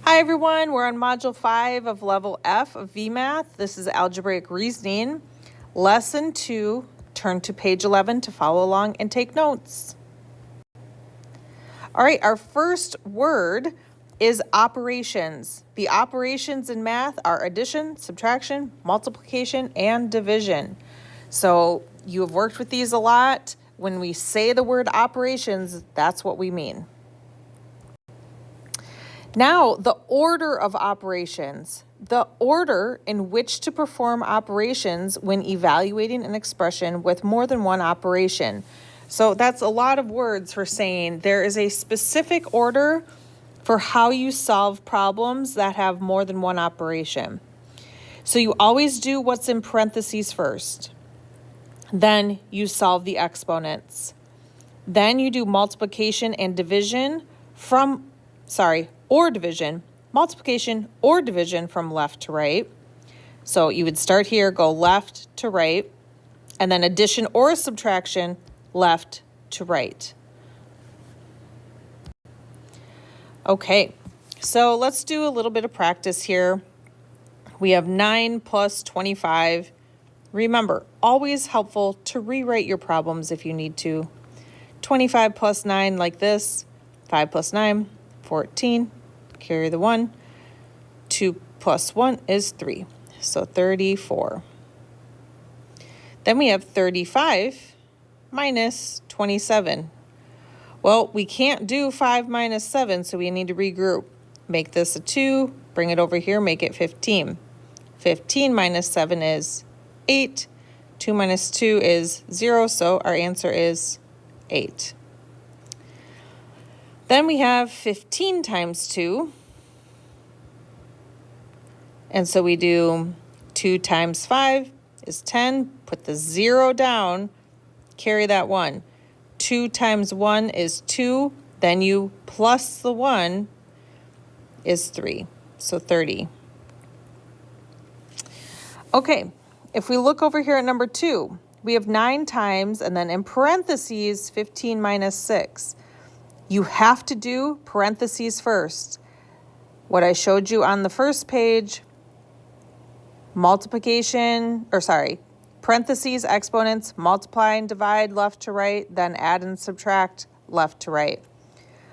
Hi everyone, we're on Module 5 of Level F of VMath. This is Algebraic Reasoning. Lesson 2, turn to page 11 to follow along and take notes. All right, our first word is operations. The operations in math are addition, subtraction, multiplication, and division. So you have worked with these a lot. When we say the word operations, that's what we mean. Now, the order of operations. The order in which to perform operations when evaluating an expression with more than one operation. So that's a lot of words for saying there is a specific order for how you solve problems that have more than one operation. So you always do what's in parentheses first. Then you solve the exponents. Then you do multiplication and division multiplication or division from left to right. So you would start here, go left to right, and then addition or subtraction, left to right. Okay, so let's do a little bit of practice here. We have 9 plus 25. Remember, always helpful to rewrite your problems if you need to. 25 plus 9 like this, 5 plus 9, 14, carry the 1. 2 plus 1 is 3, so 34. Then we have 35 minus 27. Well, we can't do 5 minus 7, so we need to regroup. Make this a 2, bring it over here, make it 15. 15 minus 7 is 8. 2 minus 2 is 0, so our answer is 8. Then we have 15 times 2. And so we do 2 times 5 is 10. Put the 0 down, carry that 1. 2 times 1 is 2. Then you plus the 1 is 3. So 30. Okay, if we look over here at number 2, we have 9 times and then in parentheses 15 minus 6. You have to do parentheses first. What I showed you on the first page, parentheses, exponents, multiply and divide left to right, then add and subtract left to right.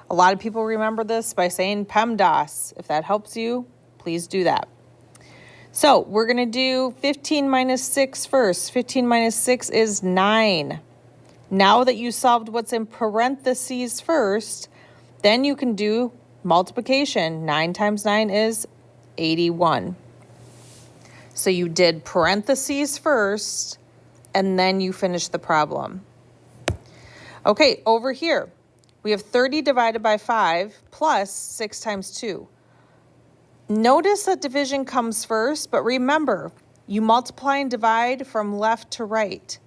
A lot of people remember this by saying PEMDAS. If that helps you, please do that. So we're going to do 15 minus 6 first. 15 minus 6 is 9. Now that you solved what's in parentheses first, then you can do multiplication. 9 times 9 is 81. So you did parentheses first, and then you finish the problem. Okay, over here, we have 30 divided by 5 plus 6 times 2. Notice that division comes first, but remember, you multiply and divide from left to right.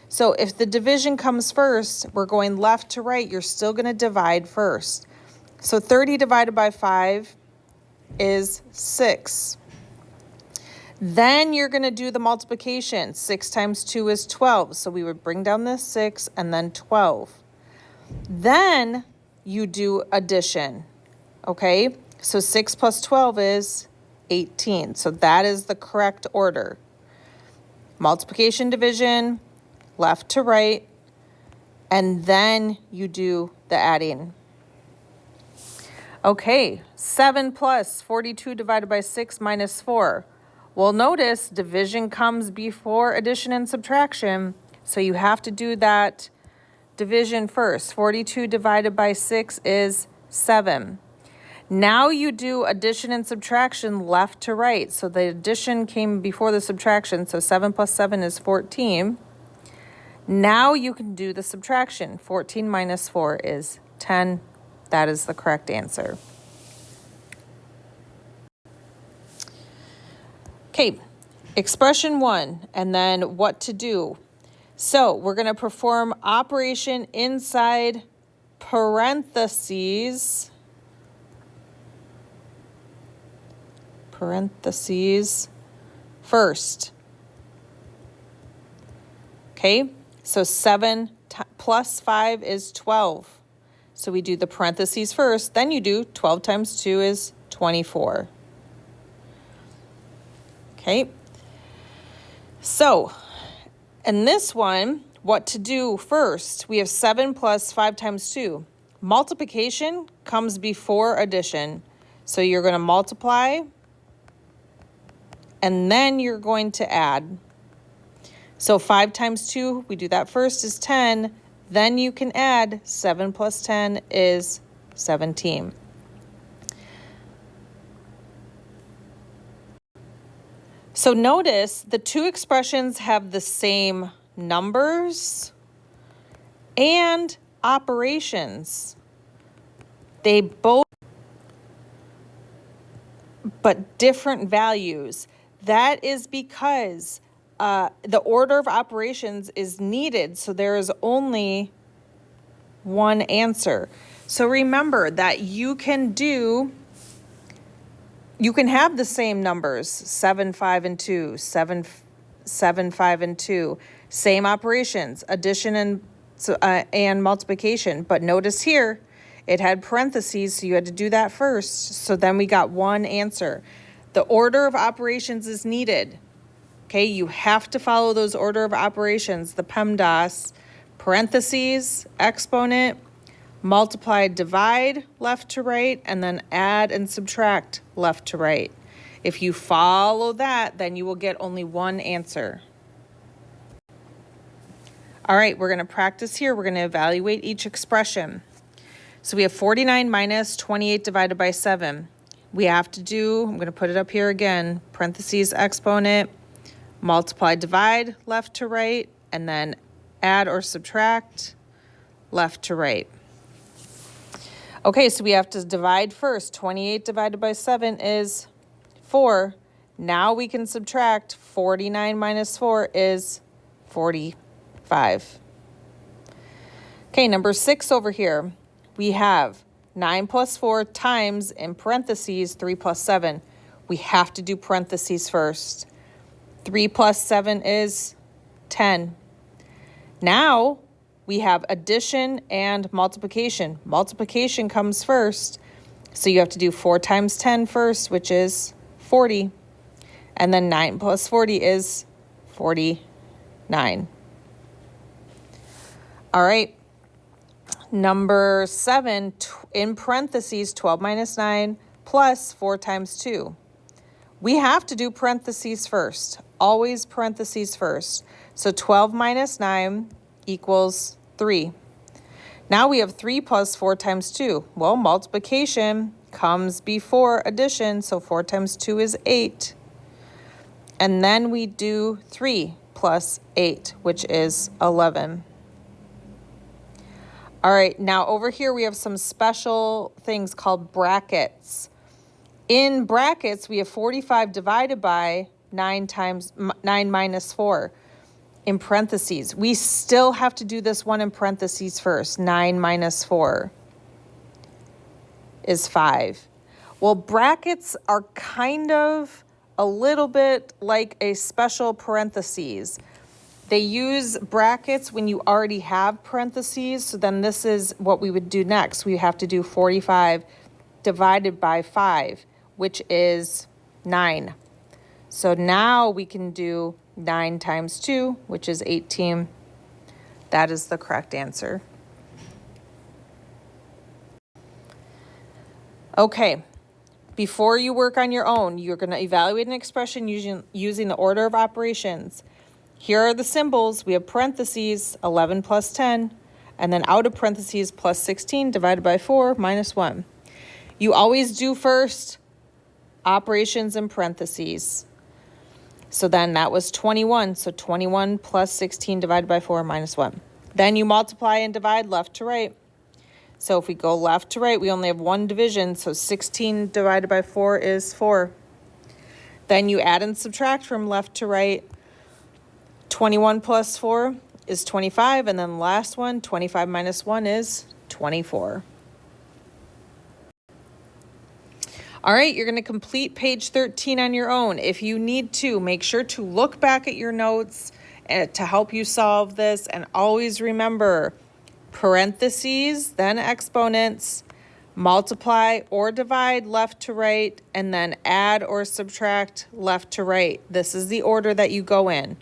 So if the division comes first, we're going left to right, you're still going to divide first. So 30 divided by 5 is 6. Then you're going to do the multiplication. 6 times 2 is 12. So we would bring down this 6 and then 12. Then you do addition. Okay? So 6 plus 12 is 18. So that is the correct order. Multiplication, division, left to right, and then you do the adding. Okay, 7 plus 42 divided by 6 minus 4. Well, notice division comes before addition and subtraction, so you have to do that division first. 42 divided by 6 is 7. Now you do addition and subtraction left to right. So the addition came before the subtraction, so 7 plus 7 is 14. Now you can do the subtraction. 14 minus 4 is 10. That is the correct answer. Okay, expression 1, and then what to do. So we're going to perform operation inside parentheses first. Okay, so 7 plus 5 is 12. So we do the parentheses first, then you do 12 times 2 is 24. Okay. So, in this one, what to do first? We have 7 plus 5 times 2. Multiplication comes before addition. So you're going to multiply, and then you're going to add. So 5 times 2, we do that first, is 10. Then you can add 7 plus 10 is 17. So notice the two expressions have the same numbers and operations. They both, but different values. That is because the order of operations is needed, so there is only one answer. So remember that you can have the same numbers, 7, 5, and 2, 7, 5, and 2, same operations, addition and multiplication. But notice here, it had parentheses, so you had to do that first. So then we got one answer. The order of operations is needed. Okay, you have to follow those order of operations, the PEMDAS, parentheses, exponent, multiply, divide, left to right, and then add and subtract, left to right. If you follow that, then you will get only one answer. All right, we're going to practice here. We're going to evaluate each expression. So we have 49 minus 28 divided by 7. We have to do, I'm going to put it up here again, parentheses, exponent, multiply, divide, left to right, and then add or subtract, left to right. Okay, so we have to divide first. 28 divided by 7 is 4. Now we can subtract. 49 minus 4 is 45. Okay, number 6 over here. We have 9 plus 4 times, in parentheses, 3 plus 7. We have to do parentheses first. 3 plus 7 is 10. Now we have addition and multiplication. Multiplication comes first, so you have to do 4 times 10 first, which is 40. And then 9 plus 40 is 49. All right. Number 7, in parentheses, 12 minus 9 plus 4 times 2. We have to do parentheses first. Always parentheses first. So 12 minus 9 equals 3. Now we have 3 plus 4 times 2. Well, multiplication comes before addition, so 4 times 2 is 8. And then we do 3 plus 8, which is 11. All right, now over here we have some special things called brackets. In brackets, we have 45 divided by 9 minus 4. In parentheses, we still have to do this one in parentheses first. 9 minus 4 is 5. Well, brackets are kind of a little bit like a special parentheses. They use brackets when you already have parentheses, so then this is what we would do next. We have to do 45 divided by 5, which is 9. So now we can do 9 times 2, which is 18. That is the correct answer. Okay, before you work on your own, you're going to evaluate an expression using the order of operations. Here are the symbols. We have parentheses, 11 plus 10, and then out of parentheses, plus 16 divided by 4 minus 1. You always do first operations in parentheses. So then that was 21. So 21 plus 16 divided by 4 minus 1. Then you multiply and divide left to right. So if we go left to right, we only have one division. So 16 divided by 4 is 4. Then you add and subtract from left to right. 21 plus 4 is 25. And then last one, 25 minus 1 is 24. All right, you're going to complete page 13 on your own. If you need to, make sure to look back at your notes to help you solve this. And always remember, parentheses, then exponents, Multiply or divide left to right, and then add or subtract left to right. This is the order that you go in.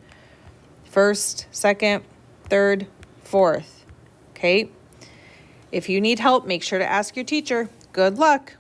First, second, third, fourth. Okay? If you need help, make sure to ask your teacher. Good luck.